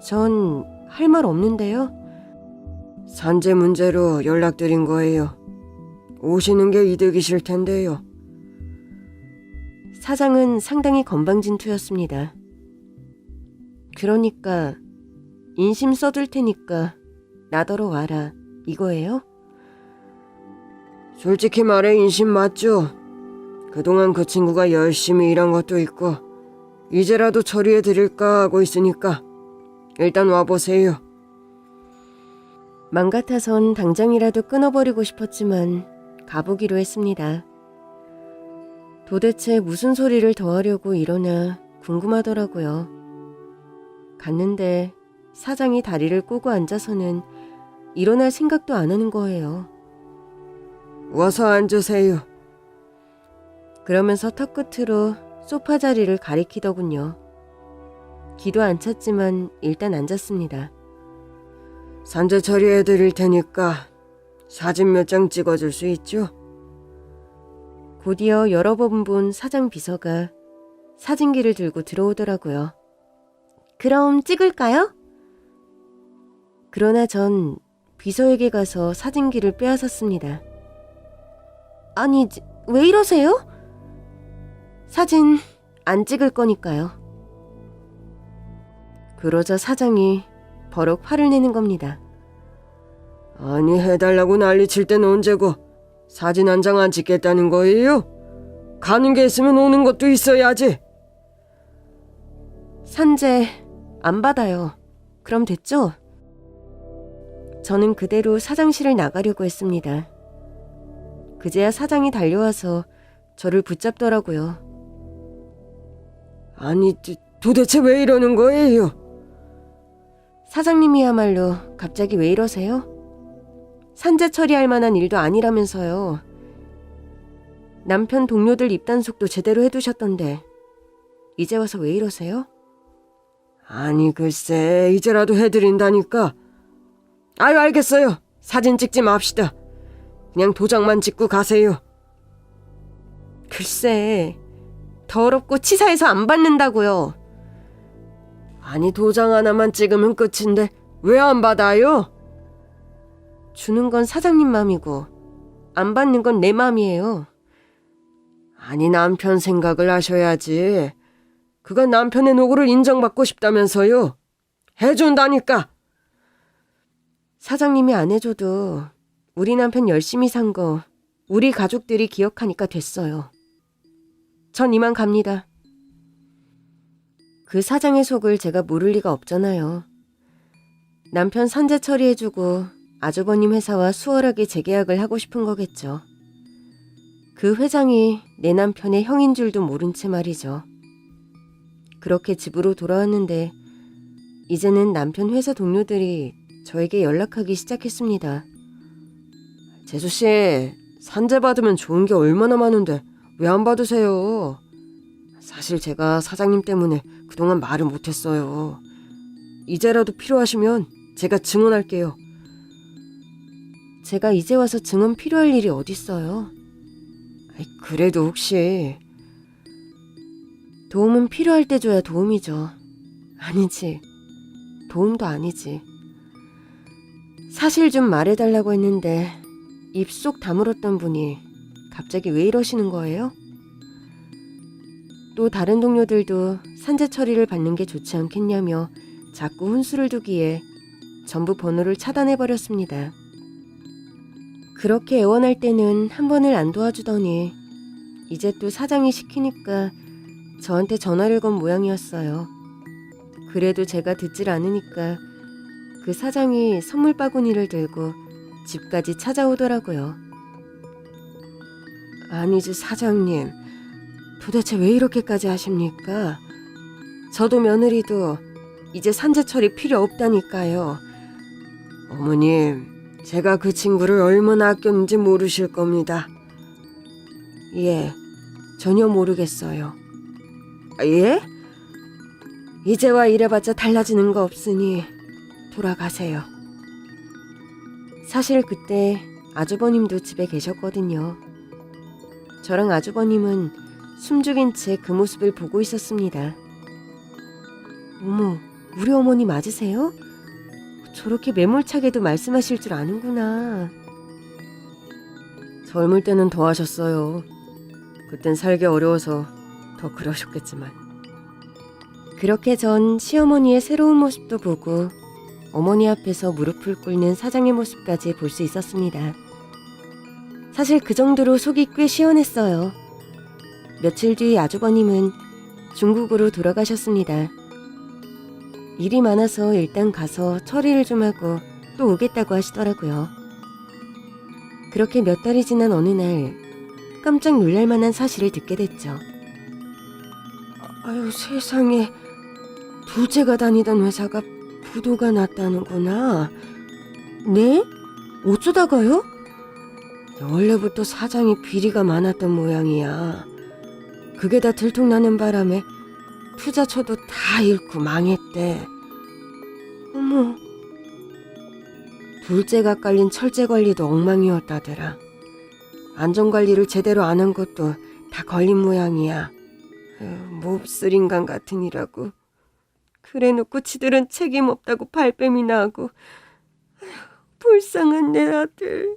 전 할 말 없는데요. 산재 문제로 연락드린 거예요. 오시는 게 이득이실 텐데요. 사장은 상당히 건방진 투였습니다. 그러니까 인심 써둘 테니까 나더러 와라 이거예요? 솔직히 말해 인심 맞죠? 그동안 그 친구가 열심히 일한 것도 있고 이제라도 처리해 드릴까 하고 있으니까 일단 와보세요. 맘 같아선 당장이라도 끊어버리고 싶었지만 가보기로 했습니다. 도대체 무슨 소리를 더 하려고 이러나 궁금하더라고요. 갔는데 사장이 다리를 꼬고 앉아서는 일어날 생각도 안 하는 거예요. 와서 앉으세요. 그러면서 턱끝으로 소파 자리를 가리키더군요. 기도 안 찼지만 일단 앉았습니다. 산재 처리해 드릴 테니까 사진 몇 장 찍어줄 수 있죠? 곧이어 여러 번 본 사장 비서가 사진기를 들고 들어오더라고요. 그럼 찍을까요? 그러나 전 비서에게 가서 사진기를 빼앗았습니다. 아니, 왜 이러세요? 사진 안 찍을 거니까요. 그러자 사장이 버럭 화를 내는 겁니다. 아니 해달라고 난리칠 땐 언제고 사진 한 장 안 찍겠다는 거예요? 가는 게 있으면 오는 것도 있어야지. 산재 안 받아요. 그럼 됐죠? 저는 그대로 사장실을 나가려고 했습니다. 그제야 사장이 달려와서 저를 붙잡더라고요. 아니 도대체 왜 이러는 거예요? 사장님이야말로 갑자기 왜 이러세요? 산재 처리할 만한 일도 아니라면서요. 남편 동료들 입단속도 제대로 해두셨던데 이제 와서 왜 이러세요? 아니 글쎄 이제라도 해드린다니까. 아유 알겠어요. 사진 찍지 맙시다. 그냥 도장만 찍고 가세요. 글쎄 더럽고 치사해서 안 받는다고요. 아니 도장 하나만 찍으면 끝인데 왜 안 받아요? 주는 건 사장님 맘이고 안 받는 건 내 맘이에요. 아니 남편 생각을 하셔야지. 그건 남편의 노고를 인정받고 싶다면서요. 해준다니까. 사장님이 안 해줘도 우리 남편 열심히 산 거 우리 가족들이 기억하니까 됐어요. 전 이만 갑니다. 그 사장의 속을 제가 모를 리가 없잖아요. 남편 산재 처리해주고 아주버님 회사와 수월하게 재계약을 하고 싶은 거겠죠. 그 회장이 내 남편의 형인 줄도 모른 채 말이죠. 그렇게 집으로 돌아왔는데 이제는 남편 회사 동료들이 저에게 연락하기 시작했습니다. 재수씨, 산재 받으면 좋은 게 얼마나 많은데 왜 안 받으세요? 사실 제가 사장님 때문에 그동안 말을 못했어요. 이제라도 필요하시면 제가 증언할게요. 제가 이제 와서 증언 필요할 일이 어딨어요. 그래도 혹시 도움은 필요할 때 줘야 도움이죠. 아니지. 도움도 아니지. 사실 좀 말해달라고 했는데 입속 다물었던 분이 갑자기 왜 이러시는 거예요? 또 다른 동료들도 산재 처리를 받는 게 좋지 않겠냐며 자꾸 훈수를 두기에 전부 번호를 차단해버렸습니다. 그렇게 애원할 때는 한 번을 안 도와주더니 이제 또 사장이 시키니까 저한테 전화를 건 모양이었어요. 그래도 제가 듣질 않으니까 그 사장이 선물 바구니를 들고 집까지 찾아오더라고요. 아니지 사장님, 도대체 왜 이렇게까지 하십니까? 저도 며느리도 이제 산재 처리 필요 없다니까요. 어머님, 제가 그 친구를 얼마나 아꼈는지 모르실 겁니다. 예, 전혀 모르겠어요. 예? 이제와 이래봤자 달라지는 거 없으니 돌아가세요. 사실 그때 아주버님도 집에 계셨거든요. 저랑 아주버님은 숨죽인 채 그 모습을 보고 있었습니다. 어머, 우리 어머니 맞으세요? 저렇게 매몰차게도 말씀하실 줄 아는구나. 젊을 때는 더 하셨어요. 그땐 살기 어려워서 더 그러셨겠지만. 그렇게 전 시어머니의 새로운 모습도 보고 어머니 앞에서 무릎을 꿇는 사장의 모습까지 볼 수 있었습니다. 사실 그 정도로 속이 꽤 시원했어요. 며칠 뒤 아주버님은 중국으로 돌아가셨습니다. 일이 많아서 일단 가서 처리를 좀 하고 또 오겠다고 하시더라고요. 그렇게 몇 달이 지난 어느 날 깜짝 놀랄 만한 사실을 듣게 됐죠. 아유 세상에, 둘째가 다니던 회사가 부도가 났다는구나. 네? 어쩌다가요? 원래부터 사장이 비리가 많았던 모양이야. 그게 다 들통나는 바람에 투자처도 다 잃고 망했대. 어머. 둘째가 깔린 철제 관리도 엉망이었다더라. 안전관리를 제대로 안 한 것도 다 걸린 모양이야. 몹쓸 인간 같은 이라고. 그래놓고 지들은 책임 없다고 발뺌이나 하고. 불쌍한 내 아들.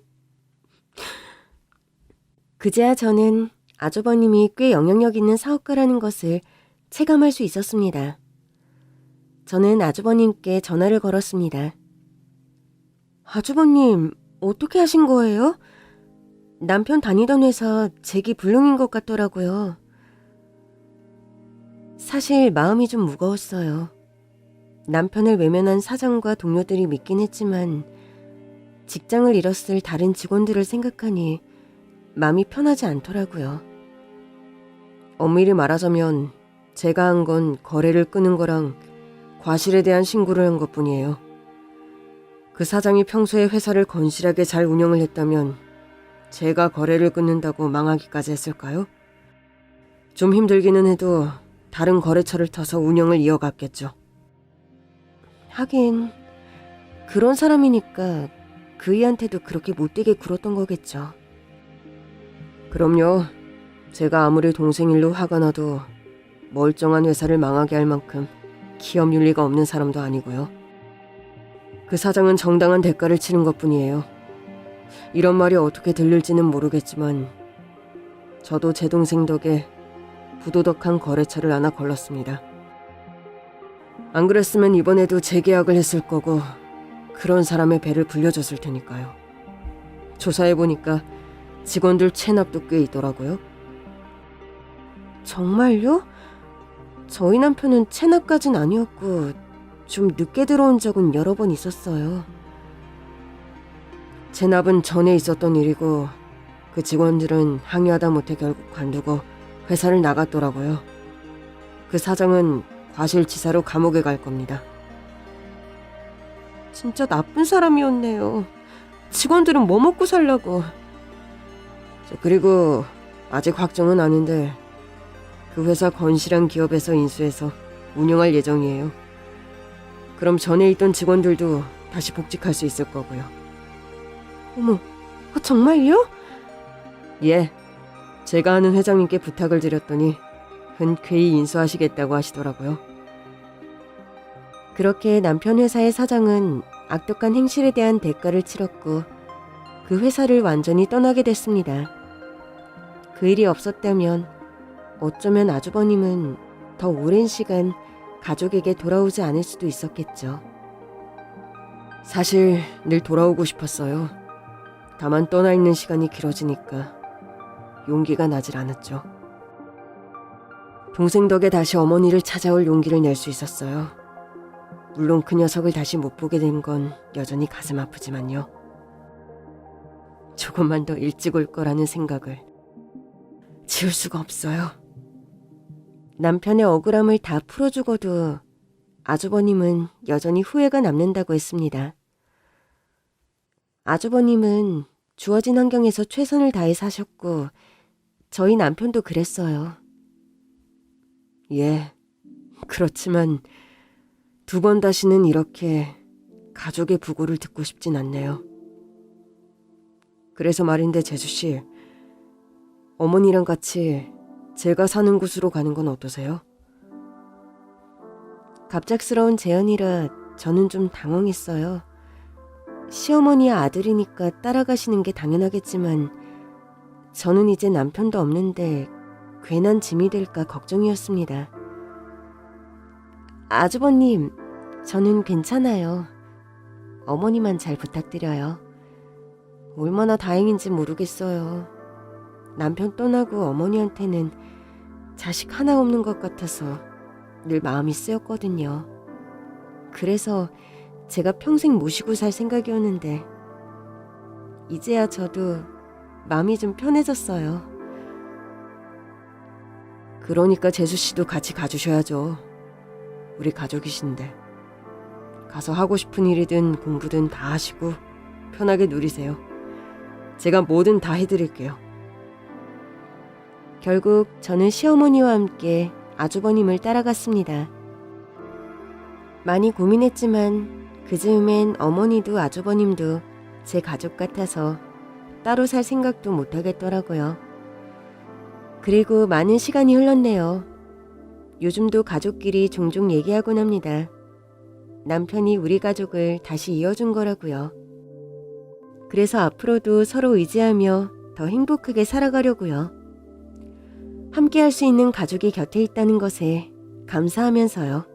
그제야 저는 아주버님이 꽤 영향력 있는 사업가라는 것을 체감할 수 있었습니다. 저는 아주버님께 전화를 걸었습니다. 아주버님, 어떻게 하신 거예요? 남편 다니던 회사 재기 불능인 것 같더라고요. 사실 마음이 좀 무거웠어요. 남편을 외면한 사장과 동료들이 믿긴 했지만 직장을 잃었을 다른 직원들을 생각하니 마음이 편하지 않더라고요. 엄밀히 말하자면 제가 한 건 거래를 끄는 거랑 과실에 대한 신고를 한 것뿐이에요. 그 사장이 평소에 회사를 건실하게 잘 운영을 했다면 제가 거래를 끊는다고 망하기까지 했을까요? 좀 힘들기는 해도 다른 거래처를 터서 운영을 이어갔겠죠. 하긴 그런 사람이니까 그이한테도 그렇게 못되게 굴었던 거겠죠. 그럼요. 제가 아무리 동생 일로 화가 나도 멀쩡한 회사를 망하게 할 만큼 기업 윤리가 없는 사람도 아니고요. 그 사장은 정당한 대가를 치른 것뿐이에요. 이런 말이 어떻게 들릴지는 모르겠지만 저도 제 동생 덕에 부도덕한 거래처를 하나 걸렀습니다. 안 그랬으면 이번에도 재계약을 했을 거고 그런 사람의 배를 불려줬을 테니까요. 조사해보니까 직원들 체납도 꽤 있더라고요. 정말요? 저희 남편은 체납까진 아니었고 좀 늦게 들어온 적은 여러 번 있었어요. 체납은 전에 있었던 일이고 그 직원들은 항의하다 못해 결국 관두고 회사를 나갔더라고요. 그 사장은 과실치사로 감옥에 갈 겁니다. 진짜 나쁜 사람이었네요. 직원들은 뭐 먹고 살라고. 그리고 아직 확정은 아닌데 그 회사 건실한 기업에서 인수해서 운영할 예정이에요. 그럼 전에 있던 직원들도 다시 복직할 수 있을 거고요. 어머, 정말요? 예, 제가 아는 회장님께 부탁을 드렸더니 흔쾌히 인수하시겠다고 하시더라고요. 그렇게 남편 회사의 사장은 악독한 행실에 대한 대가를 치렀고 그 회사를 완전히 떠나게 됐습니다. 그 일이 없었다면 어쩌면 아주버님은 더 오랜 시간 가족에게 돌아오지 않을 수도 있었겠죠. 사실 늘 돌아오고 싶었어요. 다만 떠나 있는 시간이 길어지니까 용기가 나질 않았죠. 동생 덕에 다시 어머니를 찾아올 용기를 낼 수 있었어요. 물론 그 녀석을 다시 못 보게 된 건 여전히 가슴 아프지만요. 조금만 더 일찍 올 거라는 생각을 지울 수가 없어요. 남편의 억울함을 다 풀어주고도 아주버님은 여전히 후회가 남는다고 했습니다. 아주버님은 주어진 환경에서 최선을 다해 사셨고 저희 남편도 그랬어요. 예, 그렇지만 2번 다시는 이렇게 가족의 부고를 듣고 싶진 않네요. 그래서 말인데 재수씨, 어머니랑 같이 제가 사는 곳으로 가는 건 어떠세요? 갑작스러운 제안이라 저는 좀 당황했어요. 시어머니의 아들이니까 따라가시는 게 당연하겠지만 저는 이제 남편도 없는데 괜한 짐이 될까 걱정이었습니다. 아주버님, 저는 괜찮아요. 어머니만 잘 부탁드려요. 얼마나 다행인지 모르겠어요. 남편 떠나고 어머니한테는 자식 하나 없는 것 같아서 늘 마음이 쓰였거든요. 그래서 제가 평생 모시고 살 생각이었는데 이제야 저도 마음이 좀 편해졌어요. 그러니까 재수씨도 같이 가주셔야죠. 우리 가족이신데. 가서 하고 싶은 일이든 공부든 다 하시고 편하게 누리세요. 제가 뭐든 다 해드릴게요. 결국 저는 시어머니와 함께 아주버님을 따라갔습니다. 많이 고민했지만 그 즈음엔 어머니도 아주버님도 제 가족 같아서 따로 살 생각도 못 하겠더라고요. 그리고 많은 시간이 흘렀네요. 요즘도 가족끼리 종종 얘기하곤 합니다. 남편이 우리 가족을 다시 이어준 거라고요. 그래서 앞으로도 서로 의지하며 더 행복하게 살아가려고요. 함께 할 수 있는 가족이 곁에 있다는 것에 감사하면서요.